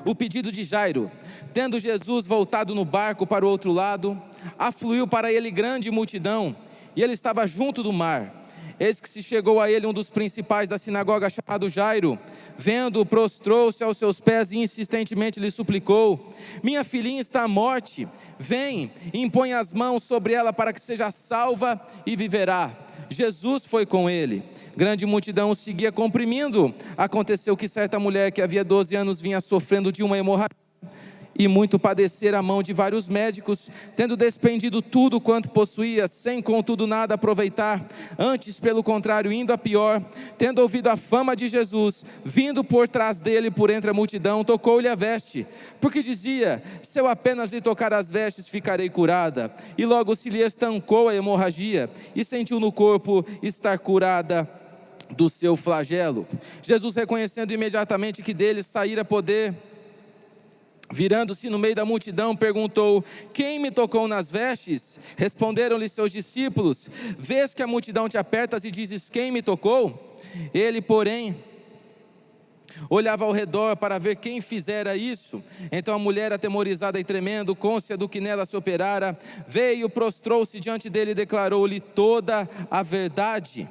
o pedido de Jairo. Tendo Jesus voltado no barco para o outro lado, afluiu para ele grande multidão, e ele estava junto do mar. Eis que se chegou a ele um dos principais da sinagoga, chamado Jairo. Vendo-o, prostrou-se aos seus pés e insistentemente lhe suplicou: minha filhinha está à morte, vem e impõe as mãos sobre ela para que seja salva e viverá. Jesus foi com ele. Grande multidão o seguia comprimindo. Aconteceu que certa mulher que havia 12 anos vinha sofrendo de uma hemorragia e muito padecer a mão de vários médicos, tendo despendido tudo quanto possuía, sem contudo nada aproveitar, antes pelo contrário indo a pior, tendo ouvido a fama de Jesus, vindo por trás dele por entre a multidão, tocou-lhe a veste, porque dizia: se eu apenas lhe tocar as vestes, ficarei curada. E logo se lhe estancou a hemorragia, e sentiu no corpo estar curada do seu flagelo. Jesus, reconhecendo imediatamente que dele saíra poder, virando-se no meio da multidão, perguntou: quem me tocou nas vestes? Responderam-lhe seus discípulos: vês que a multidão te apertas e dizes: quem me tocou? Ele, porém, olhava ao redor para ver quem fizera isso. Então a mulher, atemorizada e tremendo, cônscia do que nela se operara, veio, prostrou-se diante dele e declarou-lhe toda a verdade.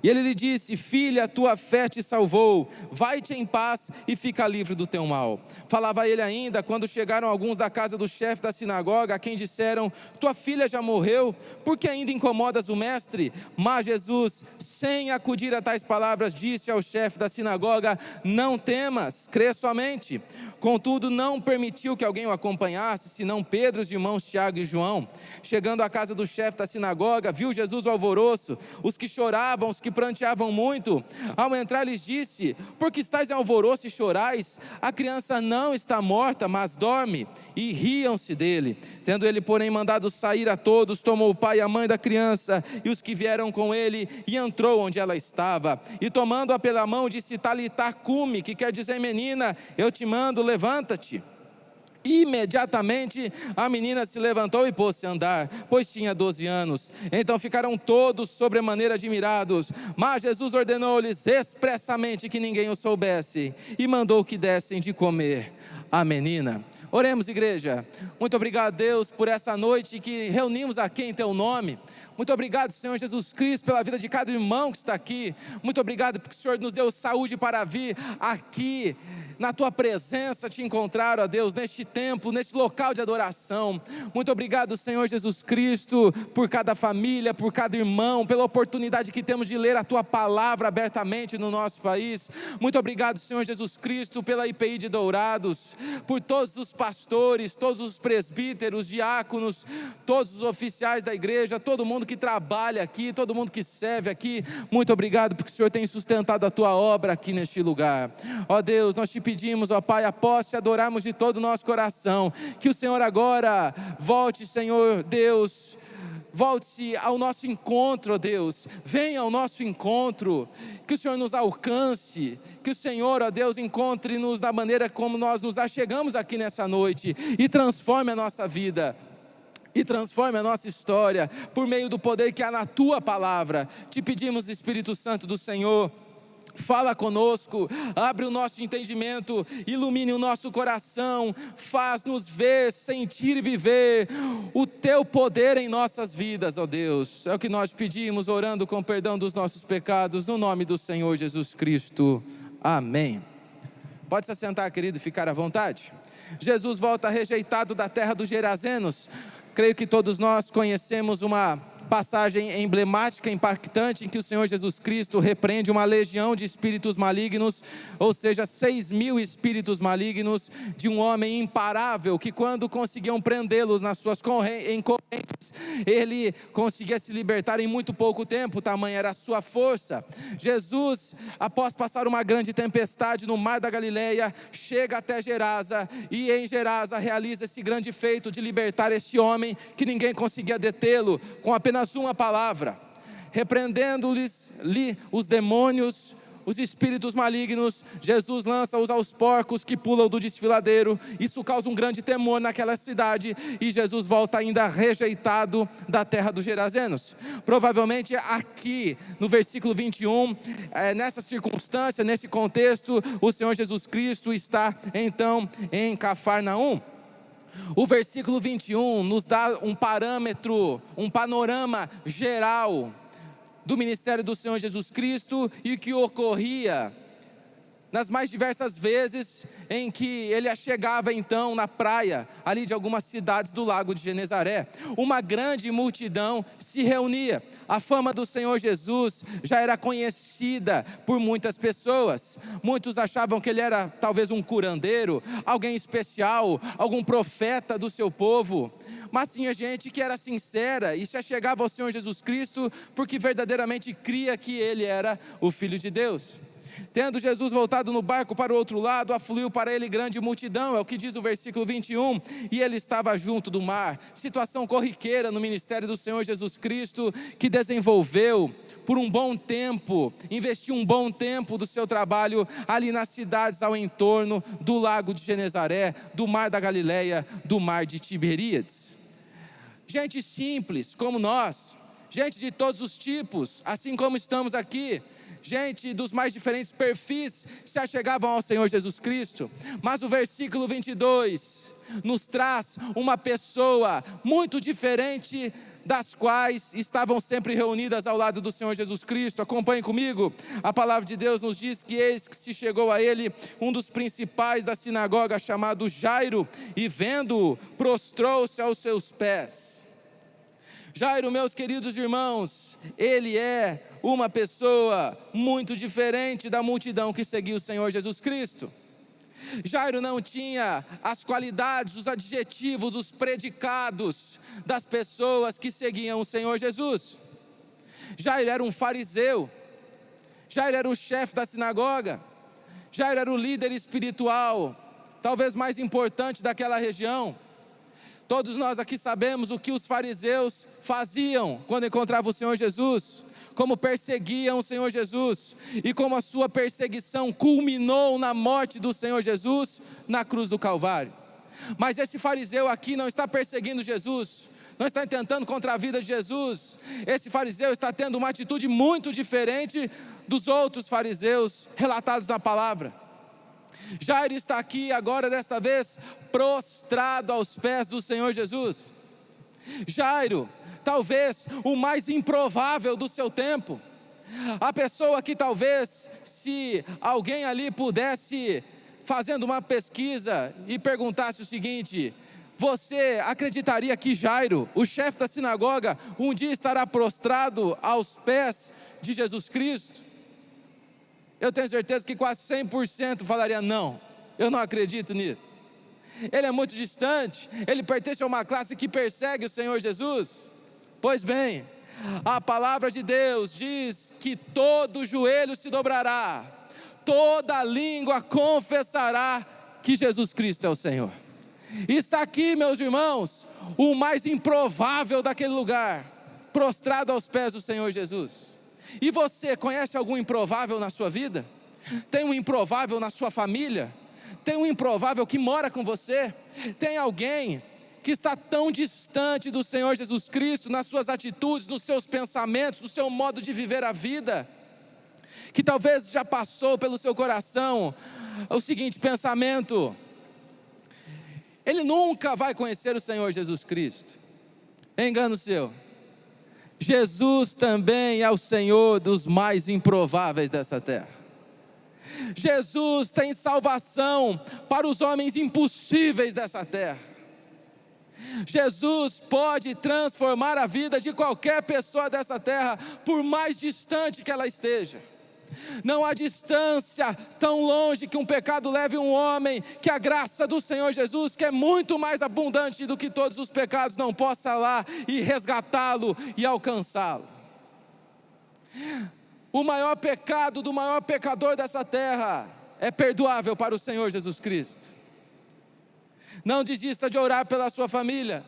E ele lhe disse: filha, a tua fé te salvou, vai-te em paz e fica livre do teu mal. Falava ele ainda, quando chegaram alguns da casa do chefe da sinagoga, a quem disseram: tua filha já morreu, por que ainda incomodas o mestre? Mas Jesus, sem acudir a tais palavras, disse ao chefe da sinagoga: não temas, crê somente. Contudo, não permitiu que alguém o acompanhasse, senão Pedro, os irmãos Tiago e João. Chegando à casa do chefe da sinagoga, viu Jesus o alvoroço, os que choravam, os que pranteavam muito. Ao entrar lhes disse: por que estáis em alvoroço e chorais? A criança não está morta, mas dorme. E riam-se dele. Tendo ele, porém, mandado sair a todos, tomou o pai e a mãe da criança e os que vieram com ele, e entrou onde ela estava. E tomando-a pela mão, disse: Talitá cumi, que quer dizer: menina, eu te mando, levanta-te. Imediatamente a menina se levantou e pôs-se a andar, pois tinha 12 anos. Então ficaram todos sobremaneira admirados. Mas Jesus ordenou-lhes expressamente que ninguém o soubesse, e mandou que dessem de comer à menina. Oremos, igreja. Muito obrigado, Deus, por essa noite que reunimos aqui em teu nome. Muito obrigado, Senhor Jesus Cristo, pela vida de cada irmão que está aqui. Muito obrigado porque o Senhor nos deu saúde para vir aqui na tua presença te encontrar, ó Deus, neste templo, neste local de adoração. Muito obrigado, Senhor Jesus Cristo, por cada família, por cada irmão, pela oportunidade que temos de ler a tua palavra abertamente no nosso país. Muito obrigado, Senhor Jesus Cristo, pela IPI de Dourados, por todos os pastores, todos os presbíteros, diáconos, todos os oficiais da igreja, todo mundo que trabalha aqui, todo mundo que serve aqui. Muito obrigado porque o Senhor tem sustentado a tua obra aqui neste lugar. Ó Deus, nós te pedimos, ó Pai, após te adorarmos de todo o nosso coração, que o Senhor agora volte, Senhor Deus, volte-se ao nosso encontro, ó Deus, venha ao nosso encontro, que o Senhor nos alcance, que o Senhor, ó Deus, encontre-nos da maneira como nós nos achegamos aqui nessa noite, e transforme a nossa vida, e transforme a nossa história, por meio do poder que há na tua palavra. Te pedimos, Espírito Santo do Senhor, fala conosco, abre o nosso entendimento, ilumine o nosso coração, faz-nos ver, sentir e viver o teu poder em nossas vidas, ó Deus. É o que nós pedimos, orando com perdão dos nossos pecados, no nome do Senhor Jesus Cristo. Amém. Pode se assentar, querido, e ficar à vontade. Jesus volta rejeitado da terra dos Gerazenos. Creio que todos nós conhecemos uma passagem emblemática, impactante, em que o Senhor Jesus Cristo repreende uma legião de espíritos malignos, ou seja, 6.000 espíritos malignos, de um homem imparável, que quando conseguiam prendê-los nas suas correntes, ele conseguia se libertar em muito pouco tempo, tamanha era a sua força. Jesus, após passar uma grande tempestade no mar da Galileia, chega até Gerasa, e em Gerasa realiza esse grande feito de libertar este homem, que ninguém conseguia detê-lo, com apenas uma palavra, repreendendo-lhes os demônios. os espíritos malignos, Jesus lança-os aos porcos que pulam do desfiladeiro. Isso causa um grande temor naquela cidade, e Jesus volta ainda rejeitado da terra dos Gerazenos. Provavelmente aqui no versículo 21, nessa circunstância, nesse contexto, o Senhor Jesus Cristo está então em Cafarnaum. O versículo 21 nos dá um parâmetro, um panorama geral do ministério do Senhor Jesus Cristo e que ocorria nas mais diversas vezes em que ele chegava então na praia, ali de algumas cidades do lago de Genezaré. Uma grande multidão se reunia. A fama do Senhor Jesus já era conhecida por muitas pessoas. Muitos achavam que ele era talvez um curandeiro, alguém especial, algum profeta do seu povo. Mas tinha gente que era sincera e se achegava ao Senhor Jesus Cristo porque verdadeiramente cria que ele era o Filho de Deus. Tendo Jesus voltado no barco para o outro lado, afluiu para ele grande multidão, é o que diz o versículo 21, e ele estava junto do mar. Situação corriqueira no ministério do Senhor Jesus Cristo, que desenvolveu por um bom tempo, investiu um bom tempo do seu trabalho ali nas cidades ao entorno do lago de Genezaré, do mar da Galileia, do mar de Tiberíades. Gente simples como nós, gente de todos os tipos, assim como estamos aqui, gente dos mais diferentes perfis se achegavam ao Senhor Jesus Cristo. Mas o versículo 22 nos traz uma pessoa muito diferente das quais estavam sempre reunidas ao lado do Senhor Jesus Cristo. Acompanhe comigo, a palavra de Deus nos diz que eis que se chegou a ele um dos principais da sinagoga, chamado Jairo, e vendo-o, prostrou-se aos seus pés. Jairo, meus queridos irmãos, ele é uma pessoa muito diferente da multidão que seguia o Senhor Jesus Cristo. Jairo não tinha as qualidades, os adjetivos, os predicados das pessoas que seguiam o Senhor Jesus. Jairo era um fariseu, Jairo era o chefe da sinagoga, Jairo era o líder espiritual, talvez mais importante daquela região. Todos nós aqui sabemos o que os fariseus faziam quando encontravam o Senhor Jesus, como perseguiam o Senhor Jesus, e como a sua perseguição culminou na morte do Senhor Jesus na cruz do Calvário. Mas esse fariseu aqui não está perseguindo Jesus, não está tentando contra a vida de Jesus. Esse fariseu está tendo uma atitude muito diferente dos outros fariseus relatados na palavra. Jairo está aqui agora, desta vez, prostrado aos pés do Senhor Jesus. Jairo, talvez o mais improvável do seu tempo, a pessoa que talvez, se alguém ali pudesse, fazendo uma pesquisa e perguntasse o seguinte: você acreditaria que Jairo, o chefe da sinagoga, um dia estará prostrado aos pés de Jesus Cristo? Eu tenho certeza que quase 100% falaria: não, eu não acredito nisso. Ele é muito distante, ele pertence a uma classe que persegue o Senhor Jesus. Pois bem, a palavra de Deus diz que todo joelho se dobrará, toda língua confessará que Jesus Cristo é o Senhor. E está aqui, meus irmãos, o mais improvável daquele lugar, prostrado aos pés do Senhor Jesus. E você conhece algum improvável na sua vida? Tem um improvável na sua família? Tem um improvável que mora com você? Tem alguém que está tão distante do Senhor Jesus Cristo, nas suas atitudes, nos seus pensamentos, no seu modo de viver a vida, que talvez já passou pelo seu coração o seguinte pensamento: ele nunca vai conhecer o Senhor Jesus Cristo. Engano seu. Jesus também é o Senhor dos mais improváveis dessa terra. Jesus tem salvação para os homens impossíveis dessa terra. Jesus pode transformar a vida de qualquer pessoa dessa terra, por mais distante que ela esteja. Não há distância tão longe que um pecado leve um homem, que a graça do Senhor Jesus, que é muito mais abundante do que todos os pecados, não possa lá e resgatá-lo e alcançá-lo. O maior pecado do maior pecador dessa terra é perdoável para o Senhor Jesus Cristo. Não desista de orar pela sua família.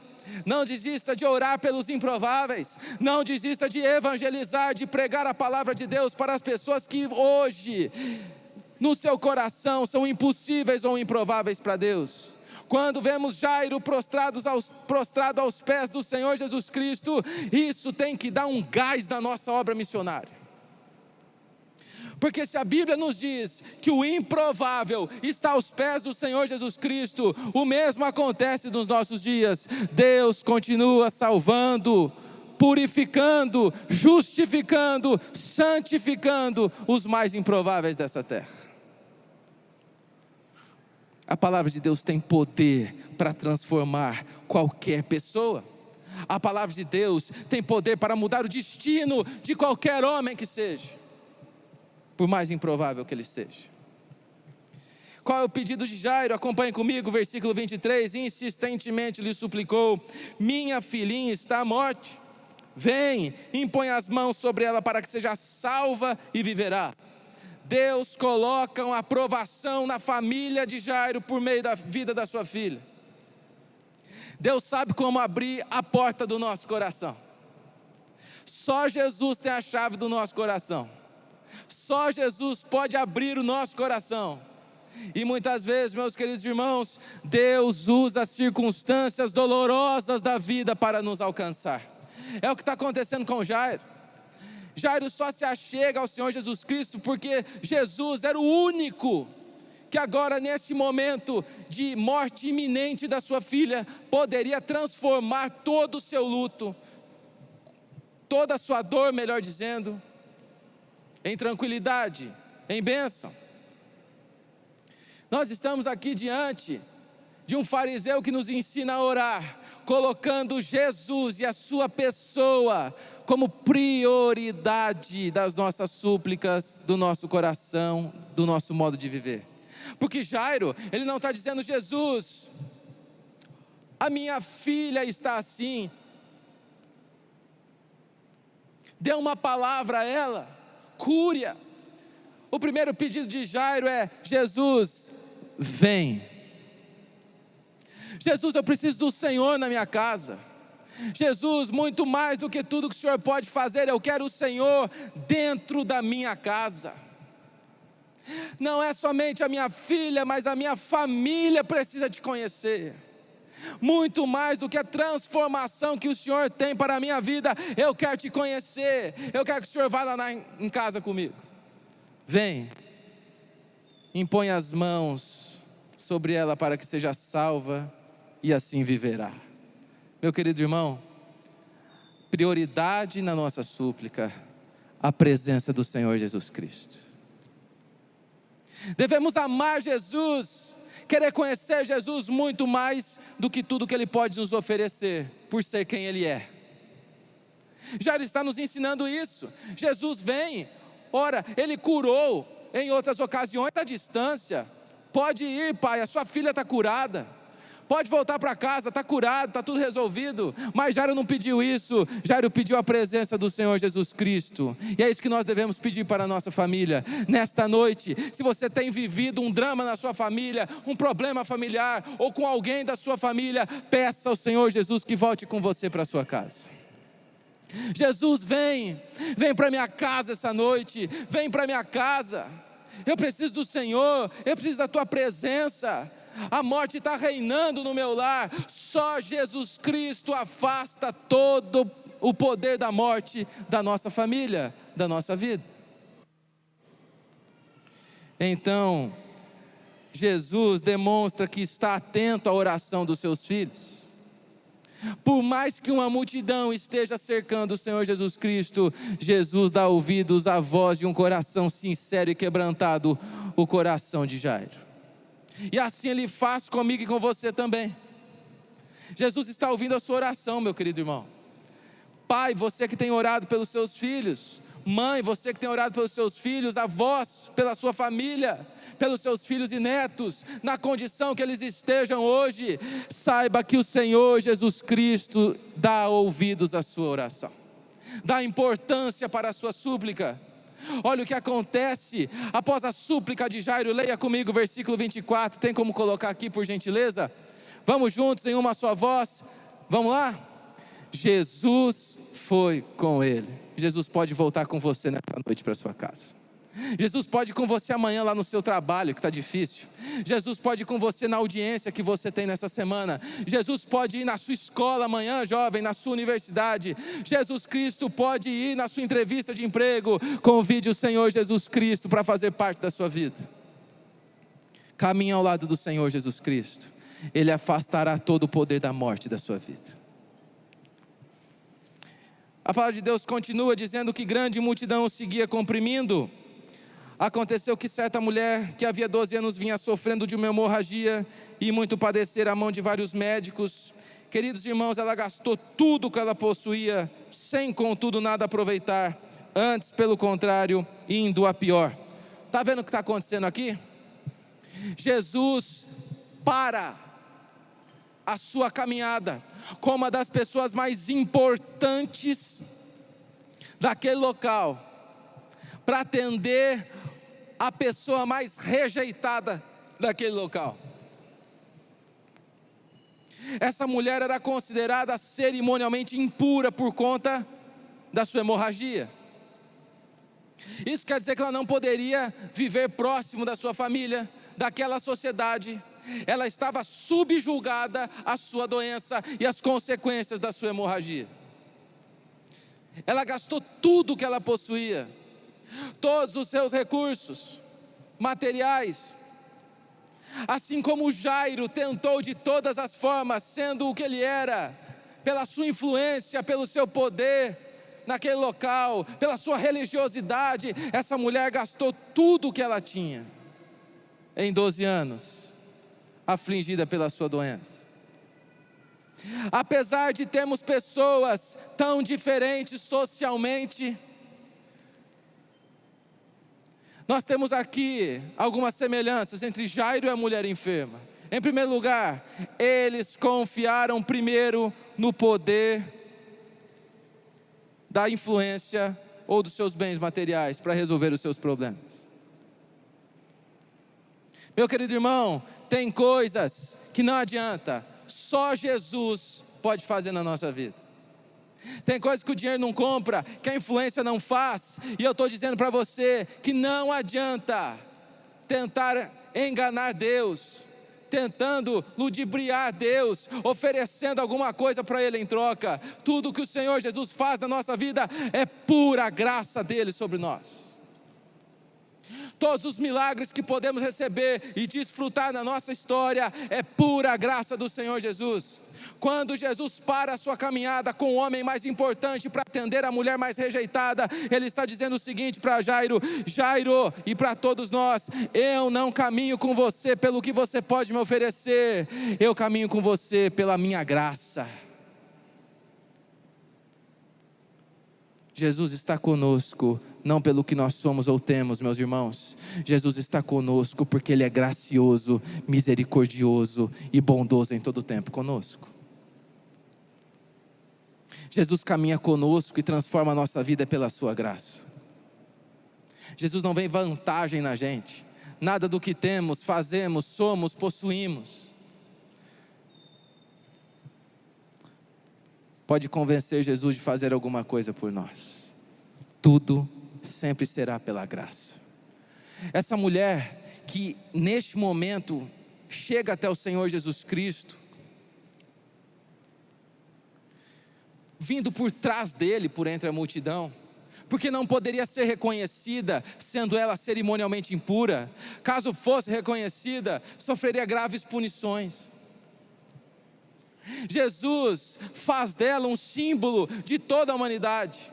Não desista de orar pelos improváveis. Não desista de evangelizar, de pregar a palavra de Deus para as pessoas que hoje, no seu coração, são impossíveis ou improváveis para Deus. Quando vemos Jairo prostrado aos pés do Senhor Jesus Cristo, isso tem que dar um gás na nossa obra missionária. Porque se a Bíblia nos diz que o improvável está aos pés do Senhor Jesus Cristo, o mesmo acontece nos nossos dias. Deus continua salvando, purificando, justificando, santificando os mais improváveis dessa terra. A palavra de Deus tem poder para transformar qualquer pessoa. A palavra de Deus tem poder para mudar o destino de qualquer homem que seja, por mais improvável que ele seja. Qual é o pedido de Jairo? Acompanhe comigo, versículo 23. Insistentemente lhe suplicou: minha filhinha está à morte. Vem, impõe as mãos sobre ela para que seja salva e viverá. Deus coloca uma aprovação na família de Jairo por meio da vida da sua filha. Deus sabe como abrir a porta do nosso coração. Só Jesus tem a chave do nosso coração. Só Jesus pode abrir o nosso coração. E muitas vezes, meus queridos irmãos, Deus usa as circunstâncias dolorosas da vida para nos alcançar. É o que está acontecendo com Jairo. Jairo só se achega ao Senhor Jesus Cristo porque Jesus era o único que agora, nesse momento de morte iminente da sua filha, poderia transformar todo o seu luto, toda a sua dor, melhor dizendo, em tranquilidade, em bênção. Nós estamos aqui diante de um fariseu que nos ensina a orar, colocando Jesus e a sua pessoa como prioridade das nossas súplicas, do nosso coração, do nosso modo de viver. Porque Jairo, ele não está dizendo: Jesus, a minha filha está assim, dê uma palavra a ela, cure-a. O primeiro pedido de Jairo é: Jesus, vem. Jesus, eu preciso do Senhor na minha casa. Jesus, muito mais do que tudo que o Senhor pode fazer, eu quero o Senhor dentro da minha casa. Não é somente a minha filha, mas a minha família precisa te conhecer. Muito mais do que a transformação que o Senhor tem para a minha vida, eu quero te conhecer. Eu quero que o Senhor vá lá em casa comigo. Vem, impõe as mãos sobre ela para que seja salva e assim viverá. Meu querido irmão, prioridade na nossa súplica, a presença do Senhor Jesus Cristo. Devemos amar Jesus, querer conhecer Jesus muito mais do que tudo que Ele pode nos oferecer, por ser quem Ele é. Já está nos ensinando isso. Jesus vem, ora, Ele curou em outras ocasiões à distância. Pode ir, pai, a sua filha está curada. Pode voltar para casa, está curado, está tudo resolvido. Mas Jairo não pediu isso. Jairo pediu a presença do Senhor Jesus Cristo. E é isso que nós devemos pedir para a nossa família. Nesta noite, se você tem vivido um drama na sua família, um problema familiar, ou com alguém da sua família, peça ao Senhor Jesus que volte com você para a sua casa. Jesus, vem para minha casa essa noite, vem para minha casa. Eu preciso do Senhor, eu preciso da tua presença. A morte está reinando no meu lar. Só Jesus Cristo afasta todo o poder da morte da nossa família, da nossa vida. Então, Jesus demonstra que está atento à oração dos seus filhos. Por mais que uma multidão esteja cercando o Senhor Jesus Cristo, Jesus dá ouvidos à voz de um coração sincero e quebrantado, o coração de Jairo. E assim Ele faz comigo e com você também. Jesus está ouvindo a sua oração, meu querido irmão. Pai, você que tem orado pelos seus filhos. Mãe, você que tem orado pelos seus filhos. Avós, pela sua família, pelos seus filhos e netos, na condição que eles estejam hoje. Saiba que o Senhor Jesus Cristo dá ouvidos à sua oração, dá importância para a sua súplica. Olha o que acontece após a súplica de Jairo. Leia comigo o versículo 24, tem como colocar aqui por gentileza? Vamos juntos em uma só voz. Vamos lá? Jesus foi com ele. Jesus pode voltar com você nessa noite para sua casa. Jesus pode ir com você amanhã lá no seu trabalho que está difícil. Jesus pode ir com você na audiência que você tem nessa semana. Jesus pode ir na sua escola amanhã, jovem, na sua universidade. Jesus Cristo pode ir na sua entrevista de emprego. Convide o Senhor Jesus Cristo para fazer parte da sua vida. Caminhe ao lado do Senhor Jesus Cristo. Ele afastará todo o poder da morte da sua vida. A palavra de Deus continua dizendo que grande multidão o seguia comprimindo. Aconteceu que certa mulher que havia 12 anos vinha sofrendo de uma hemorragia e muito padecer à mão de vários médicos. Queridos irmãos, ela gastou tudo que ela possuía, sem contudo nada aproveitar, antes pelo contrário, indo a pior. Está vendo o que está acontecendo aqui? Jesus para a sua caminhada como uma das pessoas mais importantes daquele local, para atender a pessoa mais rejeitada daquele local. Essa mulher era considerada cerimonialmente impura por conta da sua hemorragia. Isso quer dizer que ela não poderia viver próximo da sua família, daquela sociedade. Ela estava subjugada à sua doença e às consequências da sua hemorragia. Ela gastou tudo o que ela possuía, todos os seus recursos materiais, assim como Jairo tentou de todas as formas, sendo o que ele era, pela sua influência, pelo seu poder naquele local, pela sua religiosidade. Essa mulher gastou tudo o que ela tinha em 12 anos, afligida pela sua doença. Apesar de termos pessoas tão diferentes socialmente, nós temos aqui algumas semelhanças entre Jairo e a mulher enferma. Em primeiro lugar, eles confiaram primeiro no poder da influência ou dos seus bens materiais para resolver os seus problemas. Meu querido irmão, tem coisas que não adianta, só Jesus pode fazer na nossa vida. Tem coisas que o dinheiro não compra, que a influência não faz, e eu estou dizendo para você que não adianta tentar enganar Deus, tentando ludibriar Deus, oferecendo alguma coisa para Ele em troca. Tudo que o Senhor Jesus faz na nossa vida é pura graça dEle sobre nós. Todos os milagres que podemos receber e desfrutar na nossa história é pura graça do Senhor Jesus. Quando Jesus para a sua caminhada com o homem mais importante para atender a mulher mais rejeitada, Ele está dizendo o seguinte para Jairo: Jairo, e para todos nós: eu não caminho com você pelo que você pode me oferecer, eu caminho com você pela minha graça. Jesus está conosco, não pelo que nós somos ou temos, meus irmãos. Jesus está conosco porque Ele é gracioso, misericordioso e bondoso em todo o tempo conosco. Jesus caminha conosco e transforma a nossa vida pela sua graça. Jesus não vê vantagem na gente. Nada do que temos, fazemos, somos, possuímos pode convencer Jesus de fazer alguma coisa por nós. Tudo sempre será pela graça. Essa mulher que neste momento chega até o Senhor Jesus Cristo, vindo por trás dele, por entre a multidão, porque não poderia ser reconhecida, sendo ela cerimonialmente impura. Caso fosse reconhecida, sofreria graves punições. Jesus faz dela um símbolo de toda a humanidade.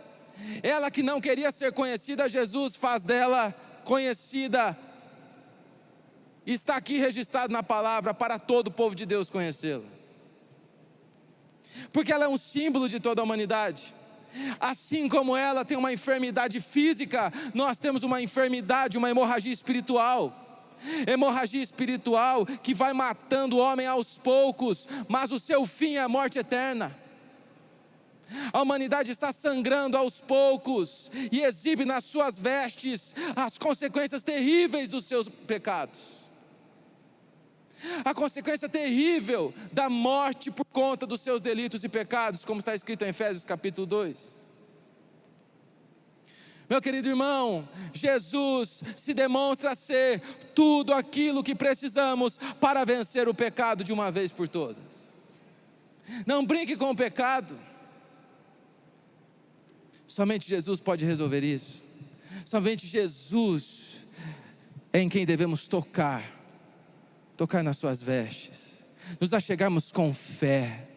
Ela que não queria ser conhecida, Jesus faz dela conhecida. Está aqui registrado na palavra para todo o povo de Deus conhecê-la. Porque ela é um símbolo de toda a humanidade. Assim como ela tem uma enfermidade física, nós temos uma enfermidade, uma hemorragia espiritual. Hemorragia espiritual que vai matando o homem aos poucos, mas o seu fim é a morte eterna. A humanidade está sangrando aos poucos e exibe nas suas vestes as consequências terríveis dos seus pecados. A consequência terrível da morte por conta dos seus delitos e pecados, como está escrito em Efésios capítulo 2. Meu querido irmão, Jesus se demonstra ser tudo aquilo que precisamos para vencer o pecado de uma vez por todas. Não brinque com o pecado. Somente Jesus pode resolver isso. Somente Jesus é em quem devemos tocar nas suas vestes, nos achegarmos com fé,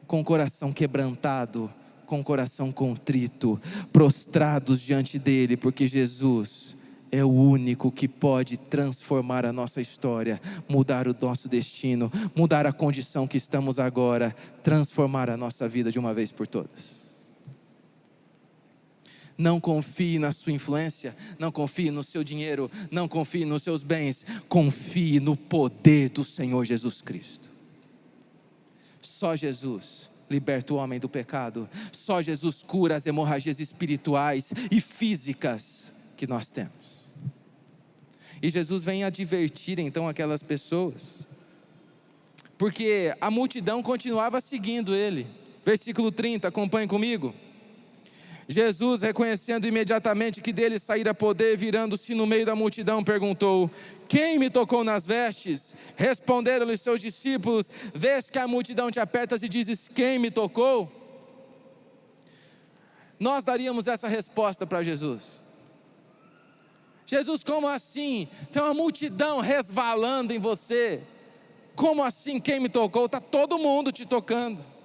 com o coração quebrantado, com o coração contrito, prostrados diante dele, porque Jesus é o único que pode transformar a nossa história, mudar o nosso destino, mudar a condição que estamos agora, transformar a nossa vida de uma vez por todas. Não confie na sua influência, não confie no seu dinheiro, não confie nos seus bens, confie no poder do Senhor Jesus Cristo. Só Jesus liberta o homem do pecado, só Jesus cura as hemorragias espirituais e físicas que nós temos. E Jesus vem advertir então aquelas pessoas, porque a multidão continuava seguindo ele. Versículo 30, acompanhe comigo. Jesus, reconhecendo imediatamente que dele saíra poder, virando-se no meio da multidão, perguntou: quem me tocou nas vestes? Responderam-lhe seus discípulos: vês que a multidão te apertas e dizes: quem me tocou? Nós daríamos essa resposta para Jesus: Jesus, como assim? Tem uma multidão resvalando em você. Como assim, quem me tocou? Está todo mundo te tocando.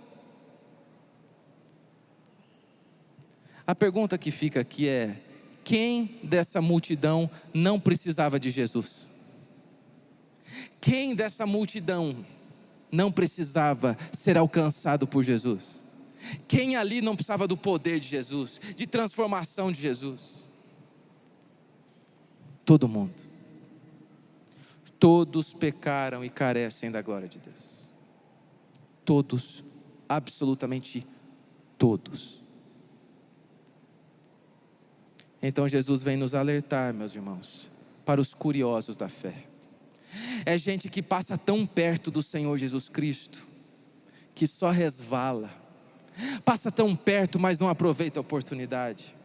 A pergunta que fica aqui é: quem dessa multidão não precisava de Jesus? Quem dessa multidão não precisava ser alcançado por Jesus? Quem ali não precisava do poder de Jesus, de transformação de Jesus? Todo mundo. Todos pecaram e carecem da glória de Deus. Todos, absolutamente todos. Então Jesus vem nos alertar, meus irmãos, para os curiosos da fé. É gente que passa tão perto do Senhor Jesus Cristo, que só resvala. Passa tão perto, mas não aproveita a oportunidade.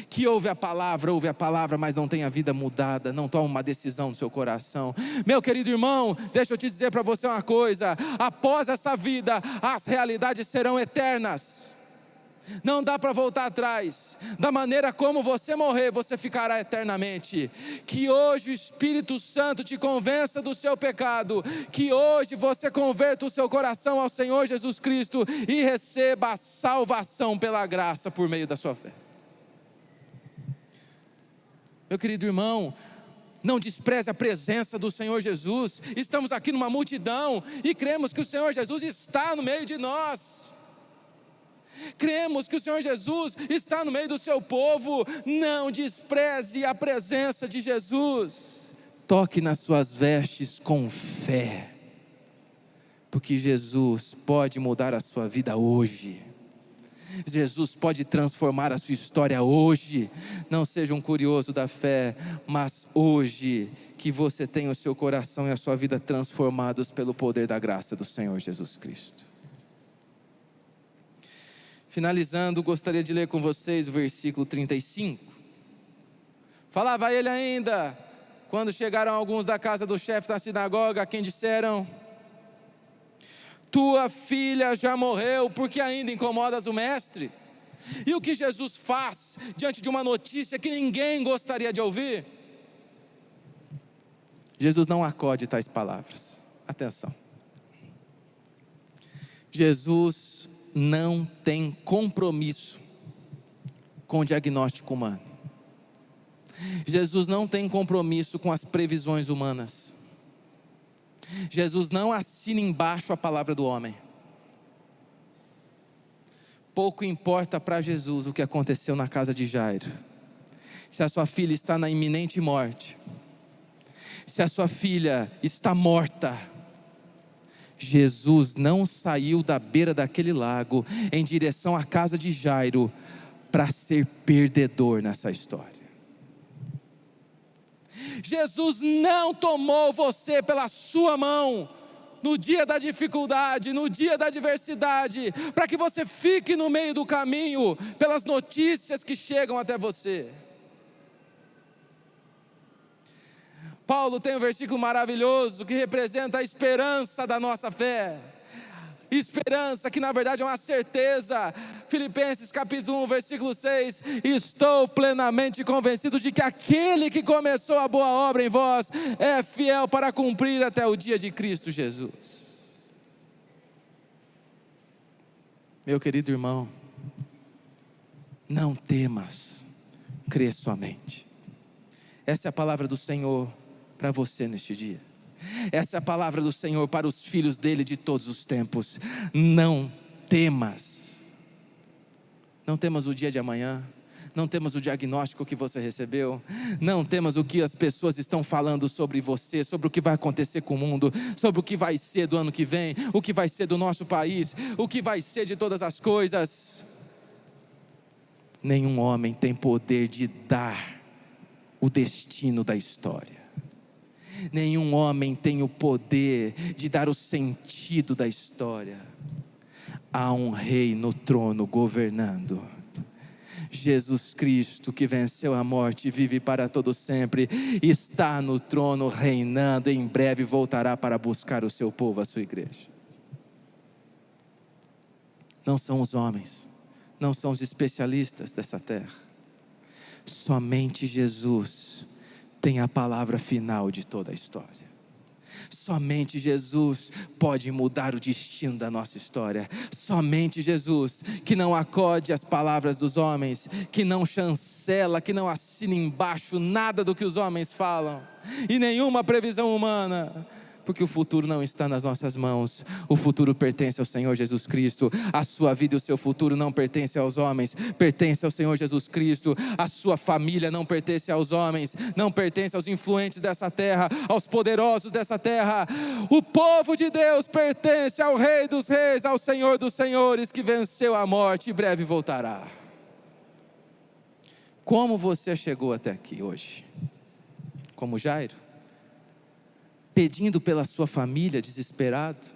Que ouve a palavra, mas não tem a vida mudada, não toma uma decisão no seu coração. Meu querido irmão, deixa eu te dizer para você uma coisa: após essa vida, as realidades serão eternas. Não dá para voltar atrás. Da maneira como você morrer, você ficará eternamente. Que hoje o Espírito Santo te convença do seu pecado. Que hoje você converta o seu coração ao Senhor Jesus Cristo e receba a salvação pela graça por meio da sua fé. Meu querido irmão, não despreze a presença do Senhor Jesus. Estamos aqui numa multidão e cremos que o Senhor Jesus está no meio de nós. Cremos que o Senhor Jesus está no meio do seu povo. Não despreze a presença de Jesus. Toque nas suas vestes com fé, porque Jesus pode mudar a sua vida hoje. Jesus pode transformar a sua história hoje. Não seja um curioso da fé, mas hoje que você tem o seu coração e a sua vida transformados pelo poder da graça do Senhor Jesus Cristo. Finalizando, gostaria de ler com vocês o versículo 35. Falava ele ainda, quando chegaram alguns da casa do chefe da sinagoga, a quem disseram: tua filha já morreu, porque ainda incomodas o mestre? E o que Jesus faz diante de uma notícia que ninguém gostaria de ouvir? Jesus não acode tais palavras. Atenção. Jesus não tem compromisso com o diagnóstico humano. Jesus não tem compromisso com as previsões humanas. Jesus não assina embaixo a palavra do homem. Pouco importa para Jesus o que aconteceu na casa de Jairo. Se a sua filha está na iminente morte, se a sua filha está morta, Jesus não saiu da beira daquele lago em direção à casa de Jairo para ser perdedor nessa história. Jesus não tomou você pela sua mão no dia da dificuldade, no dia da adversidade, para que você fique no meio do caminho, pelas notícias que chegam até você. Paulo tem um versículo maravilhoso que representa a esperança da nossa fé. Esperança que na verdade é uma certeza. Filipenses capítulo 1, versículo 6: estou plenamente convencido de que aquele que começou a boa obra em vós é fiel para cumprir até o dia de Cristo Jesus. Meu querido irmão, não temas, crê somente. Essa é a palavra do Senhor para você neste dia. Essa é a palavra do Senhor para os filhos dele de todos os tempos. Não temas. Não temas o dia de amanhã. Não temas o diagnóstico que você recebeu. Não temas o que as pessoas estão falando sobre você, sobre o que vai acontecer com o mundo, sobre o que vai ser do ano que vem, o que vai ser do nosso país, o que vai ser de todas as coisas. Nenhum homem tem poder de dar o destino da história. Nenhum homem tem o poder de dar o sentido da história. Há um rei no trono governando. Jesus Cristo, que venceu a morte e vive para todo sempre, está no trono reinando. Em breve voltará para buscar o seu povo, a sua igreja. Não são os homens, não são os especialistas dessa terra. Somente Jesus tem a palavra final de toda a história. Somente Jesus pode mudar o destino da nossa história. Somente Jesus, que não acode às palavras dos homens, que não chancela, que não assina embaixo nada do que os homens falam, e nenhuma previsão humana, porque o futuro não está nas nossas mãos. O futuro pertence ao Senhor Jesus Cristo. A sua vida e o seu futuro não pertencem aos homens, pertence ao Senhor Jesus Cristo. A sua família não pertence aos homens, não pertence aos influentes dessa terra, aos poderosos dessa terra. O povo de Deus pertence ao Rei dos Reis, ao Senhor dos Senhores, que venceu a morte e breve voltará. Como você chegou até aqui hoje? Como Jairo? Pedindo pela sua família, desesperado?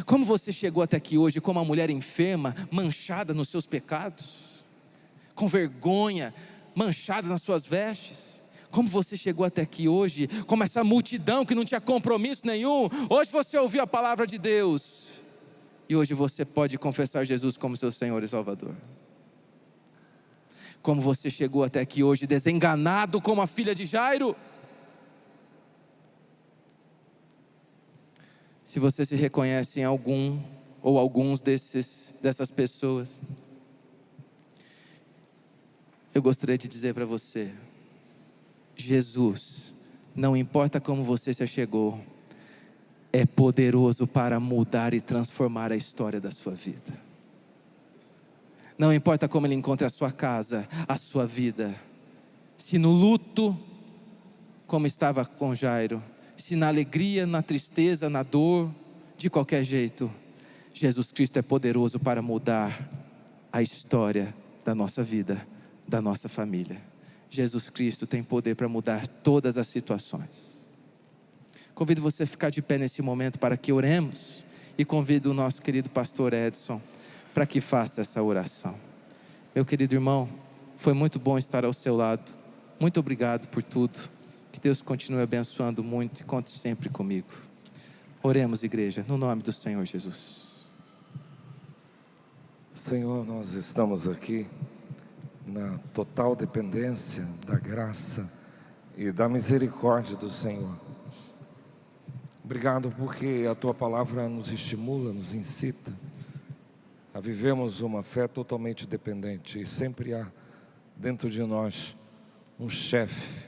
Como você chegou até aqui hoje como uma mulher enferma, manchada nos seus pecados, com vergonha, manchada nas suas vestes? Como você chegou até aqui hoje, como essa multidão que não tinha compromisso nenhum? Hoje você ouviu a palavra de Deus, e hoje você pode confessar Jesus como seu Senhor e Salvador. Como você chegou até aqui hoje desenganado como a filha de Jairo? Se você se reconhece em algum ou alguns dessas pessoas, eu gostaria de dizer para você: Jesus, não importa como você se achegou, é poderoso para mudar e transformar a história da sua vida. Não importa como Ele encontra a sua casa, a sua vida, se no luto, como estava com Jairo, se na alegria, na tristeza, na dor, de qualquer jeito, Jesus Cristo é poderoso para mudar a história da nossa vida, da nossa família. Jesus Cristo tem poder para mudar todas as situações. Convido você a ficar de pé nesse momento para que oremos, e convido o nosso querido pastor Edson para que faça essa oração. Meu querido irmão, foi muito bom estar ao seu lado. Muito obrigado por tudo. Que Deus continue abençoando muito e conte sempre comigo. Oremos, igreja, no nome do Senhor Jesus. Senhor, nós estamos aqui na total dependência da graça e da misericórdia do Senhor. Obrigado porque a Tua palavra nos estimula, nos incita a vivermos uma fé totalmente dependente. E sempre há dentro de nós um chefe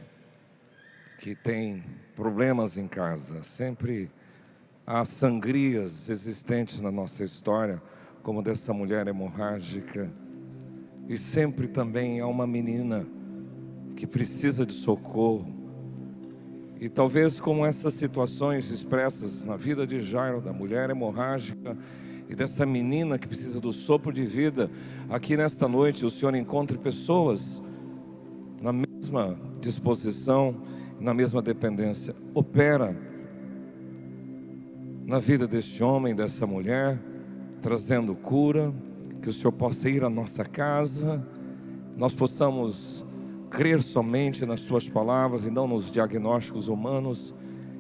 que tem problemas em casa. Sempre há sangrias existentes na nossa história, como dessa mulher hemorrágica. E sempre também há uma menina que precisa de socorro. E talvez como essas situações expressas na vida de Jairo, da mulher hemorrágica e dessa menina que precisa do sopro de vida, aqui nesta noite o Senhor encontre pessoas na mesma disposição, na mesma dependência. Opera na vida deste homem, dessa mulher, trazendo cura, que o Senhor possa ir à nossa casa, nós possamos crer somente nas Tuas palavras e não nos diagnósticos humanos,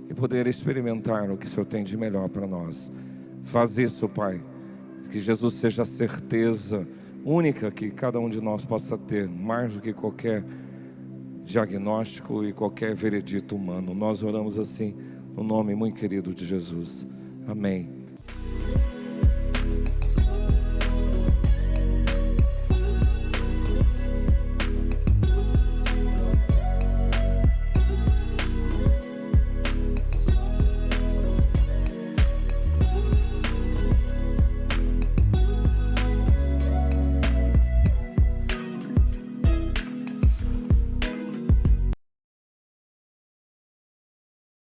e poder experimentar o que o Senhor tem de melhor para nós. Faz isso, Pai, que Jesus seja a certeza única que cada um de nós possa ter, mais do que qualquer diagnóstico e qualquer veredito humano. Nós oramos assim, no nome muito querido de Jesus. Amém.